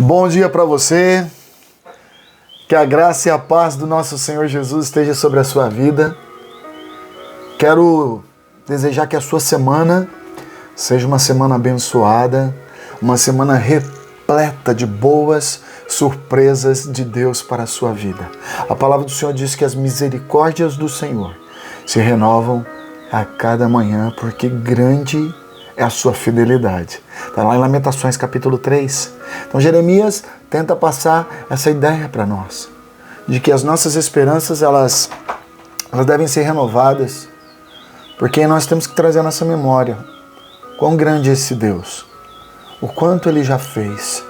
Bom dia para você, que a graça e a paz do nosso Senhor Jesus esteja sobre a sua vida. Quero desejar que a sua semana seja uma semana abençoada, uma semana repleta de boas surpresas de Deus para a sua vida. A palavra do Senhor diz que as misericórdias do Senhor se renovam a cada manhã, porque grande é a sua fidelidade. Está lá em Lamentações capítulo 3. Então Jeremias tenta passar essa ideia para nós, de que as nossas esperanças elas devem ser renovadas, porque nós temos que trazer a nossa memória. Quão grande é esse Deus, o quanto Ele já fez.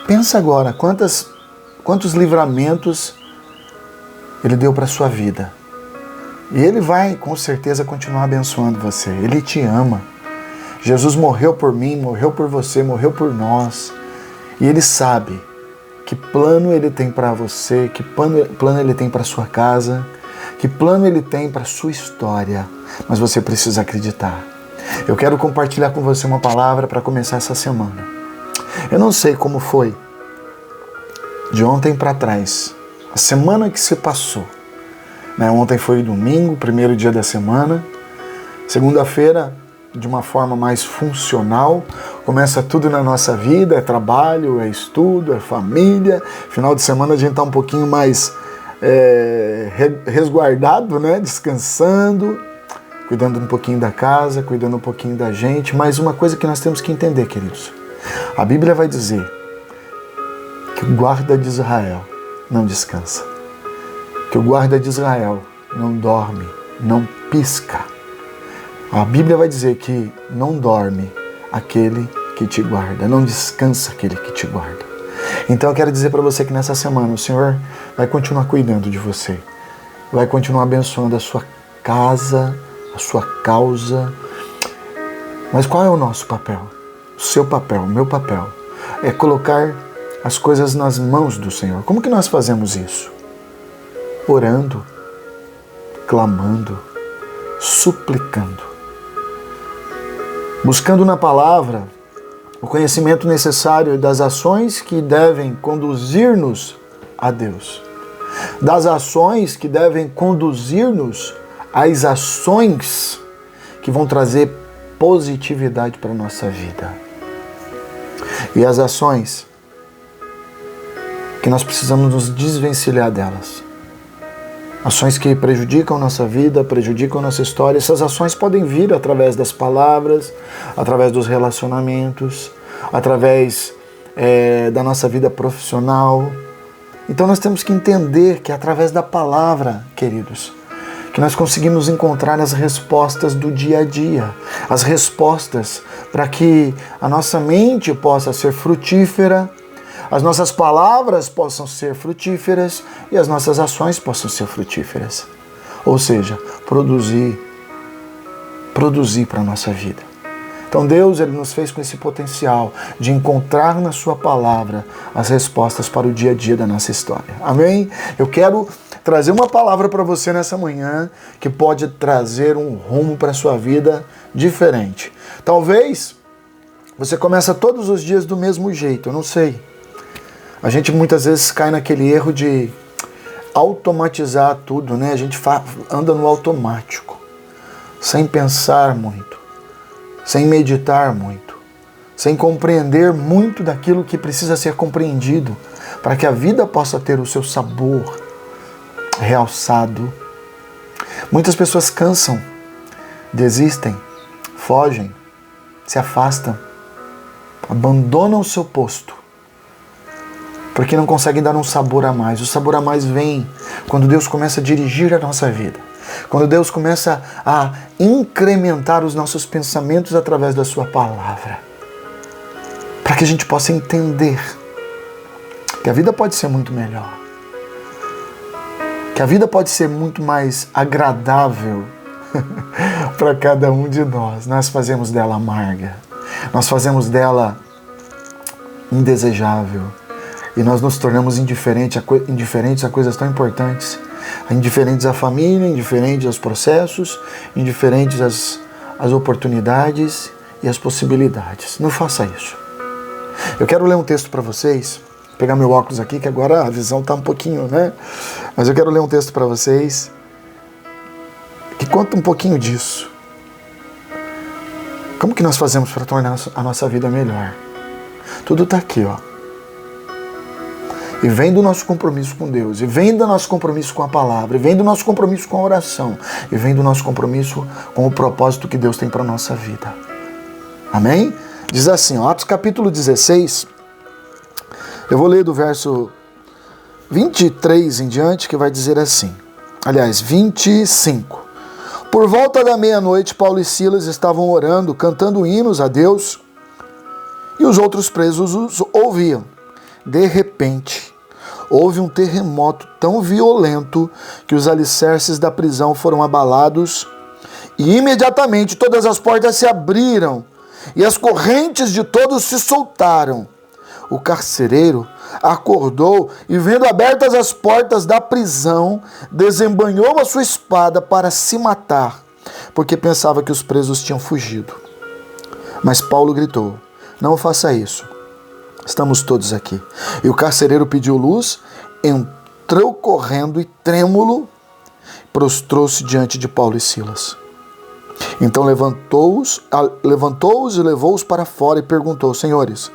Pensa agora, quantos livramentos Ele deu para a sua vida. E Ele vai com certeza continuar abençoando você. Ele te ama. Jesus morreu por mim, morreu por você, morreu por nós. E Ele sabe que plano Ele tem para você, que plano Ele tem para sua casa, que plano Ele tem para sua história. Mas você precisa acreditar. Eu quero compartilhar com você uma palavra para começar essa semana. Eu não sei como foi de ontem para trás, a semana que se passou. Ontem foi domingo, primeiro dia da semana. Segunda-feira, de uma forma mais funcional, começa tudo na nossa vida, é trabalho, é estudo, é família. Final de semana a gente está um pouquinho mais resguardado, descansando, cuidando um pouquinho da casa, cuidando um pouquinho da gente. Mas uma coisa que nós temos que entender, queridos, a Bíblia vai dizer que o guarda de Israel não descansa, que o guarda de Israel não dorme, não pisca. A Bíblia vai dizer que não dorme aquele que te guarda, não descansa aquele que te guarda. Então eu quero dizer para você que nessa semana o Senhor vai continuar cuidando de você, vai continuar abençoando a sua casa, a sua causa. Mas qual é o nosso papel? O seu papel, o meu papel, é colocar as coisas nas mãos do Senhor. Como que nós fazemos isso? Orando, clamando, suplicando, buscando na palavra o conhecimento necessário das ações que devem conduzir-nos a Deus, das ações que devem conduzir-nos às ações que vão trazer positividade para a nossa vida. E as ações que nós precisamos nos desvencilhar delas. Ações que prejudicam nossa vida, prejudicam nossa história. Essas ações podem vir através das palavras, através dos relacionamentos, através da nossa vida profissional. Então nós temos que entender que é através da palavra, queridos, que nós conseguimos encontrar as respostas do dia a dia, as respostas para que a nossa mente possa ser frutífera, as nossas palavras possam ser frutíferas e as nossas ações possam ser frutíferas. Ou seja, produzir para a nossa vida. Então Deus, Ele nos fez com esse potencial de encontrar na sua palavra as respostas para o dia a dia da nossa história. Amém? Eu quero trazer uma palavra para você nessa manhã que pode trazer um rumo para a sua vida diferente. Talvez você comece todos os dias do mesmo jeito, eu não sei. A gente muitas vezes cai naquele erro de automatizar tudo, A gente anda no automático, sem pensar muito, sem meditar muito, sem compreender muito daquilo que precisa ser compreendido para que a vida possa ter o seu sabor realçado. Muitas pessoas cansam, desistem, fogem, se afastam, abandonam o seu posto, porque não conseguem dar um sabor a mais. O sabor a mais vem quando Deus começa a dirigir a nossa vida. Quando Deus começa a incrementar os nossos pensamentos através da sua palavra. Para que a gente possa entender que a vida pode ser muito melhor. Que a vida pode ser muito mais agradável para cada um de nós. Nós fazemos dela amarga. Nós fazemos dela indesejável. E nós nos tornamos indiferentes a coisas tão importantes. Indiferentes à família, indiferentes aos processos, indiferentes às oportunidades e às possibilidades. Não faça isso. Eu quero ler um texto para vocês, vou pegar meu óculos aqui, que agora a visão está um pouquinho, né? Mas eu quero ler um texto para vocês que conta um pouquinho disso. Como que nós fazemos para tornar a nossa vida melhor? Tudo está aqui, ó. E vem do nosso compromisso com Deus, e vem do nosso compromisso com a palavra, e vem do nosso compromisso com a oração, e vem do nosso compromisso com o propósito que Deus tem para a nossa vida. Amém? Diz assim, ó, Atos capítulo 16, eu vou ler do verso 23 em diante, que vai dizer assim, aliás, 25. Por volta da meia-noite, Paulo e Silas estavam orando, cantando hinos a Deus, e os outros presos os ouviam. De repente, houve um terremoto tão violento que os alicerces da prisão foram abalados e imediatamente todas as portas se abriram e as correntes de todos se soltaram. O carcereiro acordou e, vendo abertas as portas da prisão, desembainhou a sua espada para se matar, porque pensava que os presos tinham fugido. Mas Paulo gritou: não faça isso. Estamos todos aqui. E o carcereiro pediu luz, entrou correndo e, trêmulo, prostrou-se diante de Paulo e Silas. Então levantou-os e levou-os para fora e perguntou: senhores,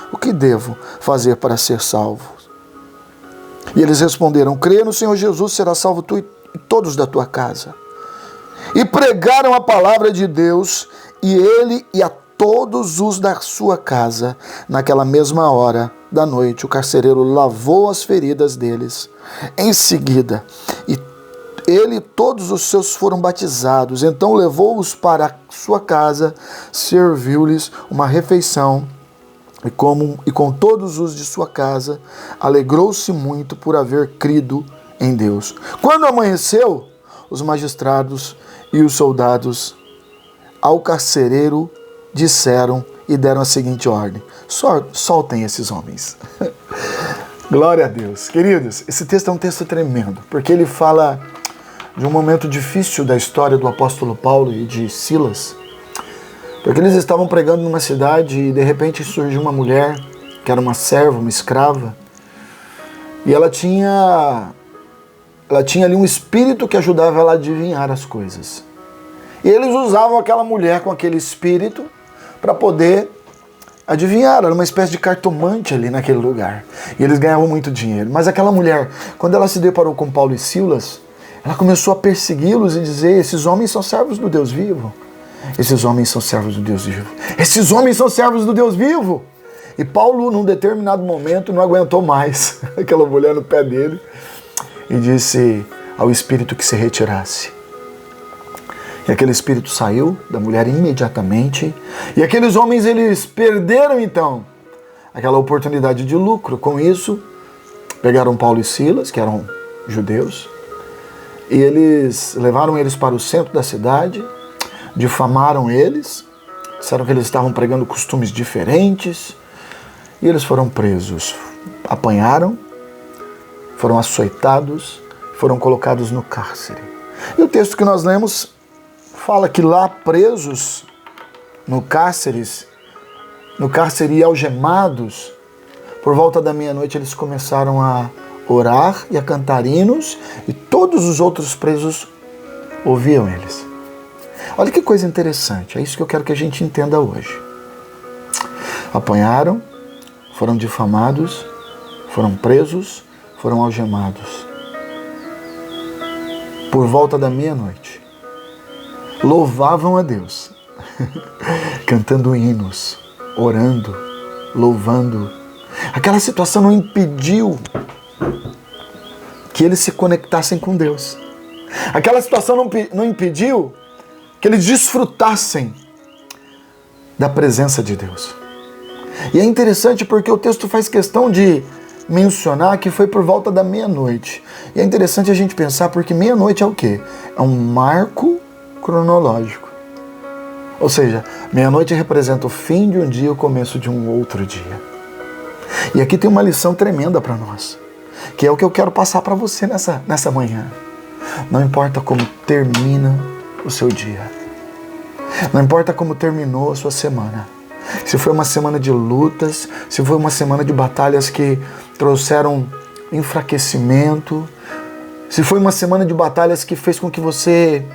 o que devo fazer para ser salvo? E eles responderam: crê no Senhor Jesus, será salvo tu e todos da tua casa. E pregaram a palavra de Deus, e ele e a todos os da sua casa. Naquela mesma hora da noite, o carcereiro lavou as feridas deles. Em seguida, ele e todos os seus foram batizados. Então levou-os para a sua casa, serviu-lhes uma refeição, e com todos os de sua casa, alegrou-se muito por haver crido em Deus. Quando amanheceu, os magistrados e os soldados ao carcereiro disseram e deram a seguinte ordem: soltem esses homens. Glória a Deus. Queridos, esse texto é um texto tremendo, porque ele fala de um momento difícil da história do apóstolo Paulo e de Silas, porque eles estavam pregando numa cidade e de repente surgiu uma mulher, que era uma serva, uma escrava, e ela tinha ali um espírito que ajudava ela a adivinhar as coisas. E eles usavam aquela mulher com aquele espírito para poder adivinhar. Era uma espécie de cartomante ali naquele lugar. E eles ganhavam muito dinheiro. Mas aquela mulher, quando ela se deparou com Paulo e Silas, ela começou a persegui-los e dizer: esses homens são servos do Deus vivo. Esses homens são servos do Deus vivo. Esses homens são servos do Deus vivo. E Paulo, num determinado momento, não aguentou mais aquela mulher no pé dele e disse ao espírito que se retirasse. E aquele espírito saiu da mulher imediatamente. E aqueles homens, eles perderam então aquela oportunidade de lucro. Com isso, pegaram Paulo e Silas, que eram judeus, e eles levaram eles para o centro da cidade, difamaram eles, disseram que eles estavam pregando costumes diferentes, e eles foram presos. Apanharam, foram açoitados, foram colocados no cárcere. E o texto que nós lemos fala que lá presos no cárcere e algemados, por volta da meia-noite eles começaram a orar e a cantar hinos, e todos os outros presos ouviam eles. Olha que coisa interessante, é isso que eu quero que a gente entenda hoje. Apanharam, foram difamados, foram presos, foram algemados. Por volta da meia-noite, louvavam a Deus, cantando hinos, orando, louvando. Aquela situação não impediu que eles se conectassem com Deus. Aquela situação não impediu que eles desfrutassem da presença de Deus. E é interessante porque o texto faz questão de mencionar que foi por volta da meia-noite. E é interessante a gente pensar porque meia-noite é o quê? É um marco cronológico. Ou seja, meia-noite representa o fim de um dia e o começo de um outro dia. E aqui tem uma lição tremenda para nós, que é o que eu quero passar para você nessa manhã. Não importa como termina o seu dia, não importa como terminou a sua semana, se foi uma semana de lutas, se foi uma semana de batalhas que trouxeram enfraquecimento, se foi uma semana de batalhas que fez com que você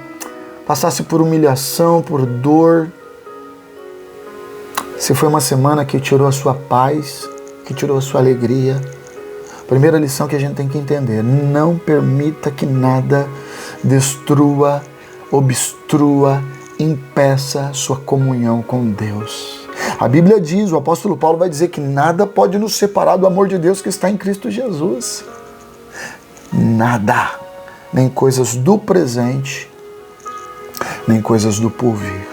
passasse por humilhação, por dor, se foi uma semana que tirou a sua paz, que tirou a sua alegria. Primeira lição que a gente tem que entender: não permita que nada destrua, obstrua, impeça sua comunhão com Deus. A Bíblia diz, o apóstolo Paulo vai dizer que nada pode nos separar do amor de Deus que está em Cristo Jesus. Nada, nem coisas do presente, nem coisas do porvir,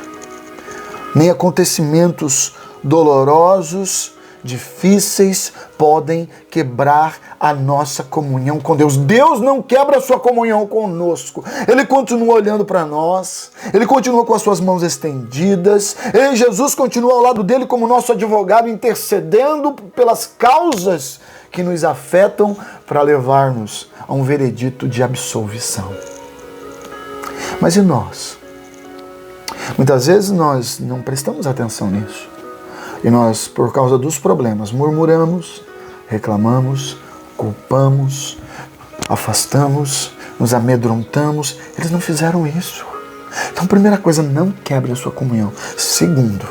nem acontecimentos dolorosos, difíceis podem quebrar a nossa comunhão com Deus. Deus não quebra a sua comunhão conosco. Ele continua olhando para nós, Ele continua com as suas mãos estendidas, Jesus continua ao lado dele como nosso advogado, intercedendo pelas causas que nos afetam para levar-nos a um veredito de absolvição. Mas e nós? Muitas vezes nós não prestamos atenção nisso. E nós, por causa dos problemas, murmuramos, reclamamos, culpamos, afastamos, nos amedrontamos. Eles não fizeram isso. Então, primeira coisa, não quebre a sua comunhão. Segundo,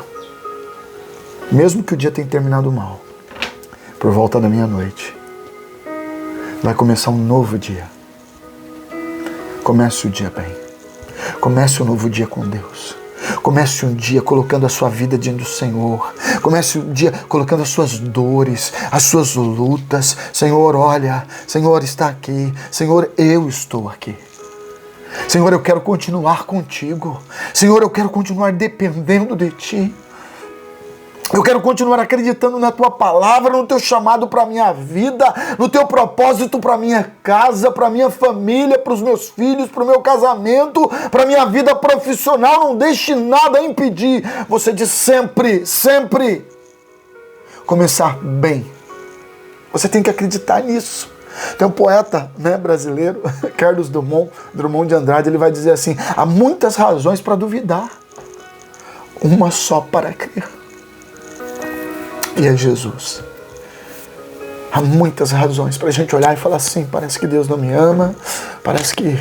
mesmo que o dia tenha terminado mal, por volta da meia-noite, vai começar um novo dia. Comece o dia bem. Comece um novo dia com Deus. Comece um dia colocando a sua vida diante do Senhor. Comece um dia colocando as suas dores, as suas lutas. Senhor, olha, Senhor está aqui. Senhor, eu estou aqui. Senhor, eu quero continuar contigo. Senhor, eu quero continuar dependendo de Ti. Eu quero continuar acreditando na Tua palavra, no Teu chamado para a minha vida, no Teu propósito para a minha casa, para a minha família, para os meus filhos, para o meu casamento, para a minha vida profissional. Não deixe nada impedir você de sempre, sempre começar bem. Você tem que acreditar nisso. Tem um poeta, brasileiro, Carlos Drummond de Andrade, ele vai dizer assim: há muitas razões para duvidar, uma só para crer. E é Jesus. Há muitas razões para a gente olhar e falar assim: parece que Deus não me ama, parece que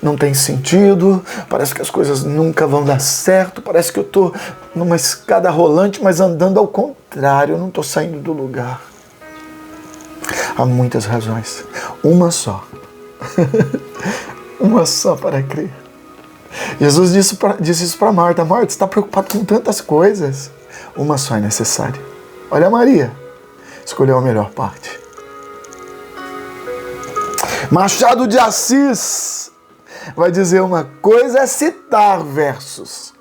não tem sentido, parece que as coisas nunca vão dar certo, parece que eu estou numa escada rolante, mas andando ao contrário, eu não estou saindo do lugar. Há muitas razões, uma só. Uma só para crer. Jesus disse isso para Marta: Marta, você está preocupado com tantas coisas, uma só é necessária. Olha, Maria escolheu a melhor parte. Machado de Assis vai dizer: uma coisa é citar versos,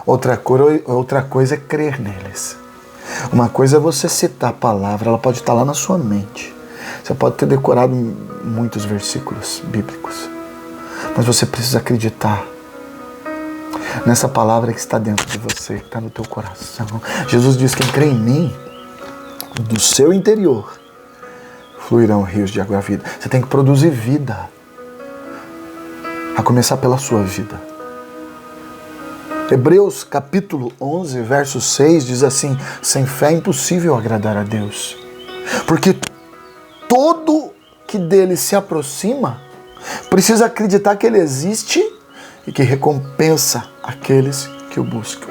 outra coisa é crer neles. Uma coisa é você citar a palavra, ela pode estar lá na sua mente. Você pode ter decorado muitos versículos bíblicos, mas você precisa acreditar nessa palavra que está dentro de você, que está no teu coração. Jesus diz: quem crê em mim, do seu interior fluirão rios de água vida. Você tem que produzir vida, a começar pela sua vida. Hebreus capítulo 11, verso 6 diz assim: sem fé é impossível agradar a Deus, porque todo que dele se aproxima precisa acreditar que ele existe e que recompensa aqueles que o buscam.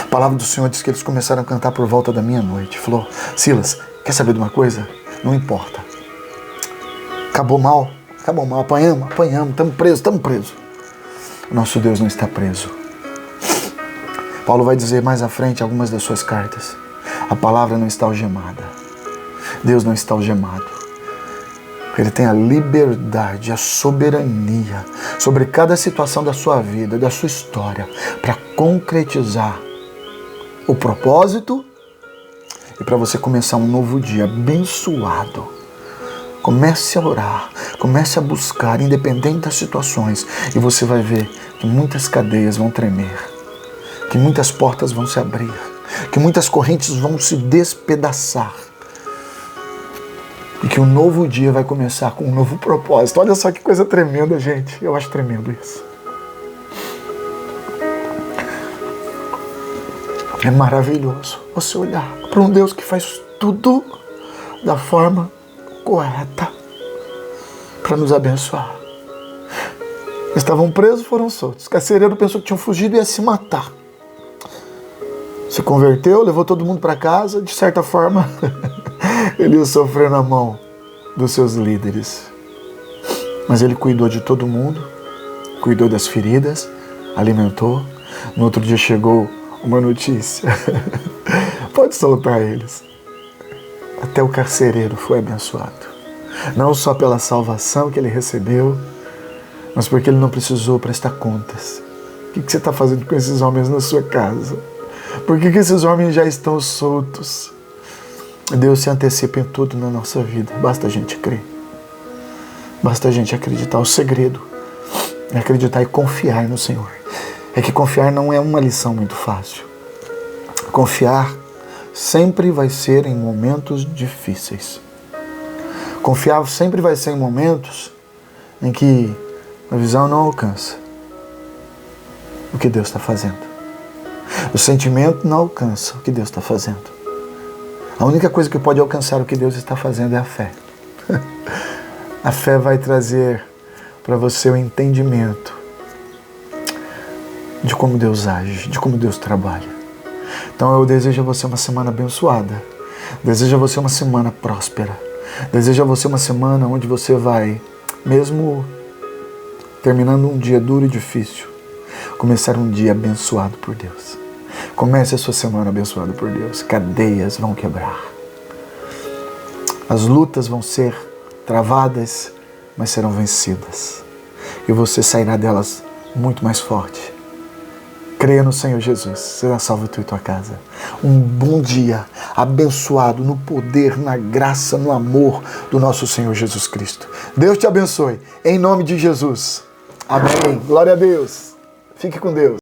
A palavra do Senhor diz que eles começaram a cantar por volta da meia-noite. Falou: Silas, quer saber de uma coisa? Não importa. Acabou mal, apanhamos, estamos presos. O nosso Deus não está preso. Paulo vai dizer mais à frente algumas das suas cartas: a palavra não está algemada. Deus não está algemado. Ele tem a liberdade, a soberania sobre cada situação da sua vida, da sua história, para concretizar o propósito e para você começar um novo dia abençoado. Comece a orar, comece a buscar, independente das situações, e você vai ver que muitas cadeias vão tremer, que muitas portas vão se abrir, que muitas correntes vão se despedaçar. E que um novo dia vai começar com um novo propósito. Olha só que coisa tremenda, gente. Eu acho tremendo isso. É maravilhoso você olhar para um Deus que faz tudo da forma correta para nos abençoar. Estavam presos, foram soltos. O carcereiro pensou que tinham fugido e ia se matar. Se converteu, levou todo mundo para casa. De certa forma, ele ia sofrer na mão dos seus líderes. Mas ele cuidou de todo mundo, cuidou das feridas, alimentou. No outro dia chegou uma notícia. Pode soltar eles. Até o carcereiro foi abençoado. Não só pela salvação que ele recebeu, mas porque ele não precisou prestar contas. O que você está fazendo com esses homens na sua casa? Por que esses homens já estão soltos? Deus se antecipa em tudo na nossa vida. Basta a gente crer. Basta a gente acreditar. O segredo é acreditar e confiar no Senhor. É que confiar não é uma lição muito fácil. Confiar sempre vai ser em momentos difíceis. Confiar sempre vai ser em momentos em que a visão não alcança o que Deus está fazendo. O sentimento não alcança o que Deus está fazendo. A única coisa que pode alcançar o que Deus está fazendo é a fé. A fé vai trazer para você o entendimento de como Deus age, de como Deus trabalha. Então eu desejo a você uma semana abençoada. Desejo a você uma semana próspera. Desejo a você uma semana onde você vai, mesmo terminando um dia duro e difícil, começar um dia abençoado por Deus. Comece a sua semana abençoada por Deus. Cadeias vão quebrar. As lutas vão ser travadas, mas serão vencidas. E você sairá delas muito mais forte. Creia no Senhor Jesus, será salvo tu e tua casa. Um bom dia, abençoado no poder, na graça, no amor do nosso Senhor Jesus Cristo. Deus te abençoe, em nome de Jesus. Amém. Glória a Deus. Fique com Deus.